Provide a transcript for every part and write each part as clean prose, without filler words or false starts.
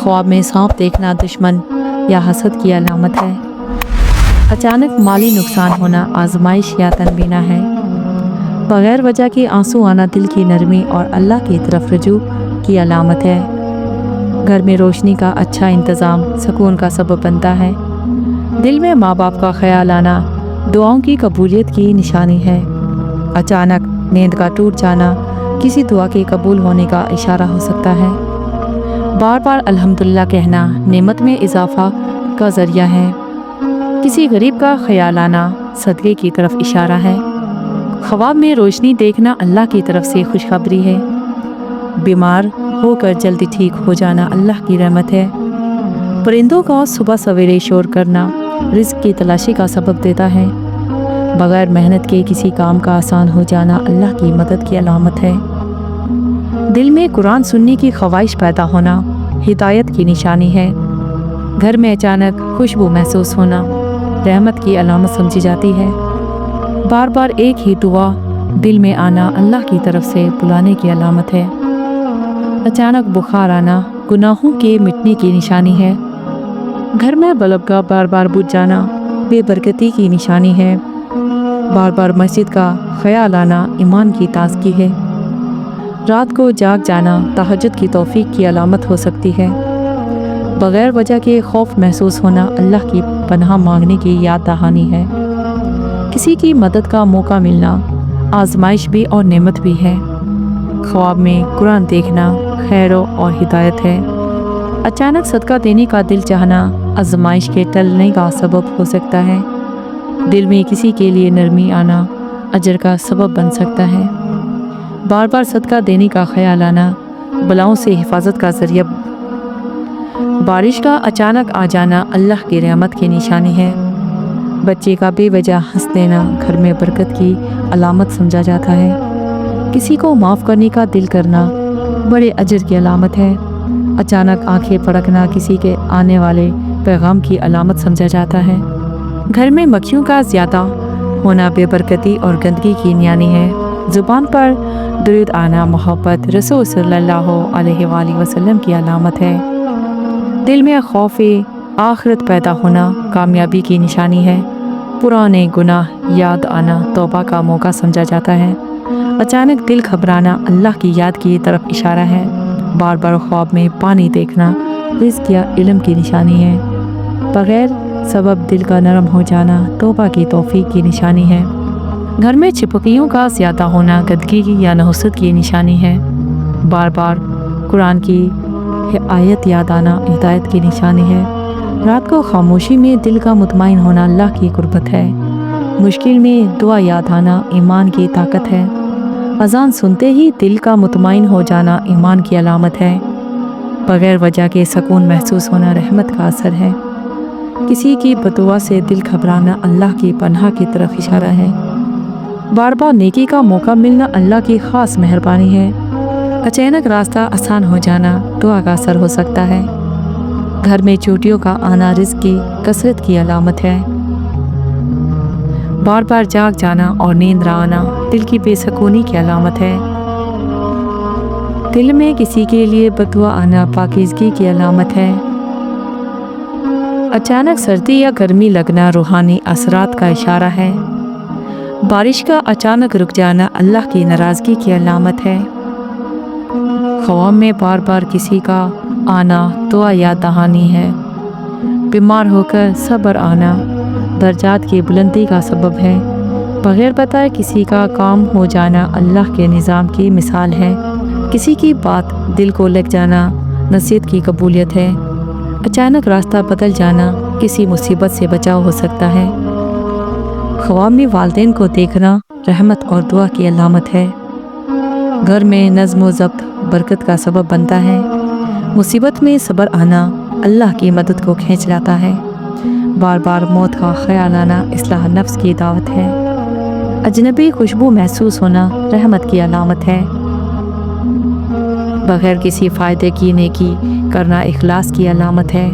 ख्वाब में सांप देखना दुश्मन या हसद की अलामत है। अचानक माली नुकसान होना आजमाइश या तनबीना है। बगैर वजह के आंसू आना दिल की नरमी और अल्लाह की तरफ रुजू की अलामत है। घर में रोशनी का अच्छा इंतज़ाम सुकून का सबब बनता है। दिल में माँ बाप का ख्याल आना दुआओं की कबूलियत की निशानी है। अचानक नींद का टूट जाना किसी दुआ के कबूल होने का इशारा हो सकता है। बार बार अल्हम्दुलिल्लाह कहना नेमत में इजाफा का ज़रिया है। किसी गरीब का ख्याल आना सदक़े की तरफ इशारा है। ख्वाब में रोशनी देखना अल्लाह की तरफ से खुशखबरी है। बीमार होकर जल्दी ठीक हो जाना अल्लाह की रहमत है। परिंदों का सुबह सवेरे शोर करना रिज़्क़ की तलाशी का सबब देता है। बगैर मेहनत के किसी काम का आसान हो जाना अल्लाह की मदद की अलामत है। दिल में कुरान सुनने की ख्वाहिश पैदा होना हिदायत की निशानी है। घर में अचानक खुशबू महसूस होना रहमत की अलामत समझी जाती है। बार बार एक ही दुआ दिल में आना अल्लाह की तरफ से बुलाने की अलामत है। अचानक बुखार आना गुनाहों के मिटने की निशानी है। घर में बल्ब का बार बार बुझ जाना बेबरकती की निशानी है। बार बार मस्जिद का ख्याल आना ईमान की ताज़गी है। रात को जाग जाना तहज्जुद की तौफीक की अलामत हो सकती है। बग़ैर वजह के खौफ महसूस होना अल्लाह की पनाह मांगने की याद दहानी है। किसी की मदद का मौका मिलना आजमाइश भी और नेमत भी है। ख्वाब में कुरान देखना खैर और हिदायत है। अचानक सदका देने का दिल चाहना आजमाइश के टलने का सबब हो सकता है। दिल में किसी के लिए नरमी आना अजर का सबब बन सकता है। बार बार सदका देने का ख्याल आना बलाओं से हिफाजत का ज़रिया। बारिश का अचानक आ जाना अल्लाह की रहमत की निशानी है। बच्चे का बेवजह हंस देना घर में बरकत की अलामत समझा जाता है। किसी को माफ़ करने का दिल करना बड़े अजर की अलामत है। अचानक आंखें फड़कना किसी के आने वाले पैगाम की अलामत समझा जाता है। घर में मक्खियों का ज़्यादा होना बेबरकती और गंदगी की निशानी है। ज़ुबान पर दुरूद आना मोहब्बत रसूल सल्लल्लाहु अलैहि वसल्लम की अलामत है। दिल में खौफ आखिरत पैदा होना कामयाबी की निशानी है। पुराने गुनाह याद आना तौबा का मौका समझा जाता है। अचानक दिल घबराना अल्लाह की याद की तरफ इशारा है। बार बार ख्वाब में पानी देखना रिज़्क़ या इल्म की निशानी है। बग़ैर सबब दिल का नरम हो जाना तौबा की तौफीक की निशानी है। घर में चिपकियों का ज़्यादा होना गंदगी या नहुसत की निशानी है। बार बार कुरान की आयत याद आना हिदायत की निशानी है। रात को खामोशी में दिल का मुतमईन होना अल्लाह की कुर्बत है। मुश्किल में दुआ याद आना ईमान की ताकत है। अज़ान सुनते ही दिल का मुतमईन हो जाना ईमान की अलामत है। बग़ैर वजह के सुकून महसूस होना रहमत का असर है। किसी की बदुआ से दिल घबराना अल्लाह की पनाह की तरफ इशारा है। बार बार नेकी का मौका मिलना अल्लाह की ख़ास मेहरबानी है। अचानक रास्ता आसान हो जाना दुआ का असर हो सकता है। घर में चोटियों का आना रिज़्क़ की कसरत की अलामत है। बार बार जाग जाना और नींद न आना दिल की बेसुकूनी की अलामत है। दिल में किसी के लिए बदुआ आना पाकीज़गी की अलामत है। अचानक सर्दी या गर्मी लगना रूहानी असरात का इशारा है। बारिश का अचानक रुक जाना अल्लाह की नाराज़गी की अलामत है। ख्वाब में बार बार किसी का आना दुआ याद दहानी है। बीमार होकर सब्र आना दर्जात की बुलंदी का सबब है। बग़ैर बताए किसी का काम हो जाना अल्लाह के निज़ाम की मिसाल है। किसी की बात दिल को लग जाना नसीहत की कबूलियत है। अचानक रास्ता बदल जाना किसी मुसीबत से बचाव हो सकता है। ख्वाब में वालिदैन को देखना रहमत और दुआ की अलामत है। घर में नज़्म व ज़ब्त बरकत का सबब बनता है। मुसीबत में सब्र आना अल्लाह की मदद को खींच लाता है। बार बार मौत का ख्याल आना इस्लाह नफ्स की दावत है। अजनबी खुशबू महसूस होना रहमत की अलामत है। बग़ैर किसी फ़ायदे की नेकी करना इखलास की अलामत है।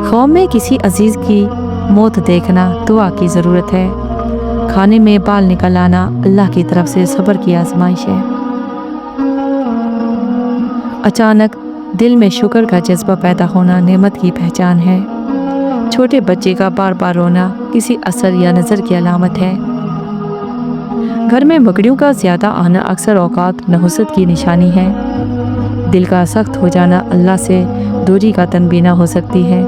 ख्वाब में किसी अजीज़ की मौत देखना दुआ की ज़रूरत है। खाने में बाल निकल आना अल्लाह की तरफ से सब्र की आजमाइश है। अचानक दिल में शुक्र का जज्बा पैदा होना नेमत की पहचान है। छोटे बच्चे का बार बार रोना किसी असर या नज़र की अलामत है। घर में मकड़ियों का ज़्यादा आना अक्सर औकात नहुसत की निशानी है। दिल का सख्त हो जाना अल्लाह से दूरी का तनबीना हो सकती है।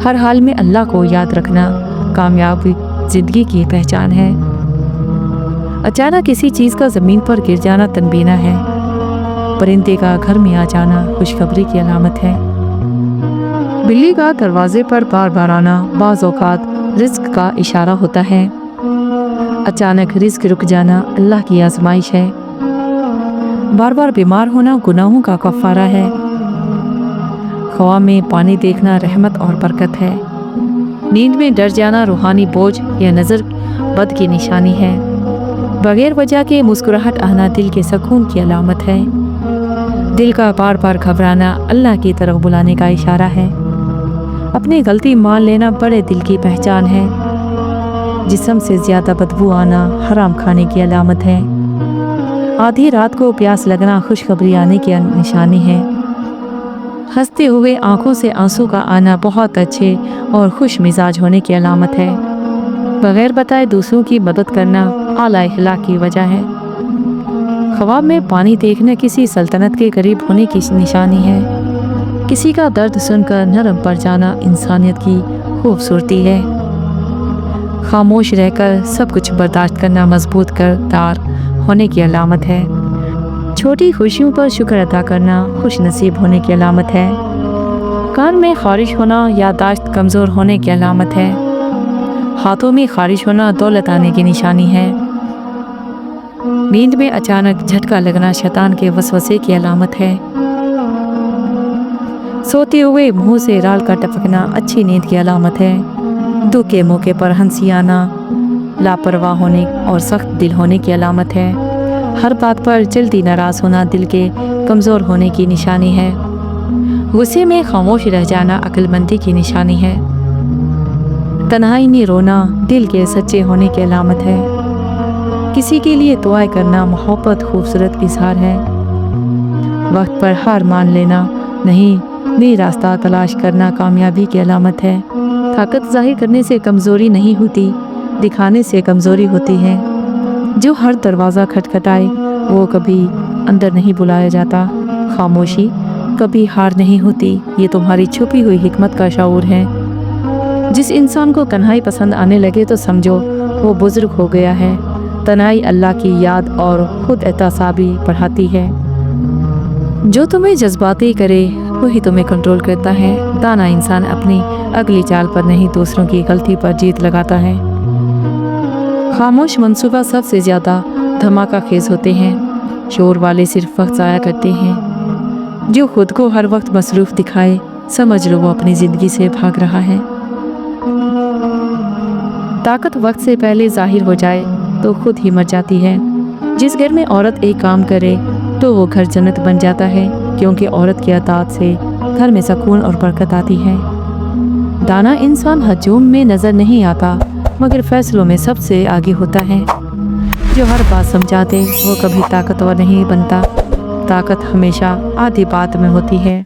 हर हाल में अल्लाह को याद रखना कामयाबी ज़िंदगी की पहचान है। अचानक किसी चीज़ का ज़मीन पर गिर जाना तनबीना है। परिंदे का घर में आ जाना खुशखबरी की अलामत है। बिल्ली का दरवाजे पर बार बार आना बाज़ औक़ात रिज़्क़ का इशारा होता है। अचानक रिज़्क़ रुक जाना अल्लाह की आजमाइश है। बार बार बीमार होना गुनाहों का कफ़ारा है। ख्वाब में पानी देखना रहमत और बरकत है। नींद में डर जाना रूहानी बोझ या नज़र बद की निशानी है। बगैर वजह के मुस्कुराहट आना दिल के सुकून की अलामत है। दिल का बार बार घबराना अल्लाह की तरफ बुलाने का इशारा है। अपनी गलती मान लेना बड़े दिल की पहचान है। जिस्म से ज़्यादा बदबू आना हराम खाने की अलामत है। आधी रात को प्यास लगना खुशखबरी आने की निशानी है। हंसते हुए आंखों से आंसू का आना बहुत अच्छे और खुश मिजाज होने की अलामत है। बगैर बताए दूसरों की मदद करना आला अखलाक की वजह है। ख्वाब में पानी देखना किसी सल्तनत के करीब होने की निशानी है। किसी का दर्द सुनकर नरम पड़ जाना इंसानियत की खूबसूरती है। खामोश रहकर सब कुछ बर्दाश्त करना मजबूत किरदार होने की अलामत है। छोटी खुशियों पर शुक्र अदा करना खुश नसीब होने की अलामत है। कान में खारिश होना याददाश्त कमज़ोर होने की अलामत है। हाथों में खारिश होना दौलत आने की निशानी है। नींद में अचानक झटका लगना शैतान के वसवसे की अलामत है। सोते हुए मुंह से राल का टपकना अच्छी नींद की अलामत है। दुख के मौके पर हंसी आना लापरवाह होने और सख्त दिल होने की अलामत है। हर बात पर जल्दी नाराज़ होना दिल के कमज़ोर होने की निशानी है। गुस्से में खामोश रह जाना अक्लमंदी की निशानी है। तन्हाई में रोना दिल के सच्चे होने की अलामत है। किसी के लिए दुआएं करना मोहब्बत खूबसूरत इजहार है। वक्त पर हार मान लेना नहीं नई रास्ता तलाश करना कामयाबी की अलामत है। ताकत जाहिर करने से कमज़ोरी नहीं होती, दिखाने से कमज़ोरी होती है। जो हर दरवाज़ा खटखटाए वो कभी अंदर नहीं बुलाया जाता। खामोशी कभी हार नहीं होती, ये तुम्हारी छुपी हुई हिकमत का शऊर है। जिस इंसान को तन्हाई पसंद आने लगे तो समझो वो बुज़ुर्ग हो गया है। तन्हाई अल्लाह की याद और खुद एहतसाबी बढ़ाती है। जो तुम्हें जज्बाती करे वही तुम्हें कंट्रोल करता है। दाना इंसान अपनी अगली चाल पर नहीं दूसरों की गलती पर जीत लगाता है। खामोश मंसूबा सबसे ज़्यादा धमाका खेज होते हैं। शोर वाले सिर्फ वक्त ज़ाया करते हैं। जो खुद को हर वक्त मसरूफ़ दिखाए समझ लो वो अपनी ज़िंदगी से भाग रहा है। ताकत वक्त से पहले जाहिर हो जाए तो खुद ही मर जाती है। जिस घर में औरत एक काम करे तो वो घर जन्नत बन जाता है, क्योंकि औरत की अताअत से घर में सुकून और बरकत आती है। दाना इंसान हजूम में नज़र नहीं आता मगर फैसलों में सबसे आगे होता है। जो हर बात समझा दे वो कभी ताकतवर नहीं बनता। ताकत हमेशा आधी बात में होती है।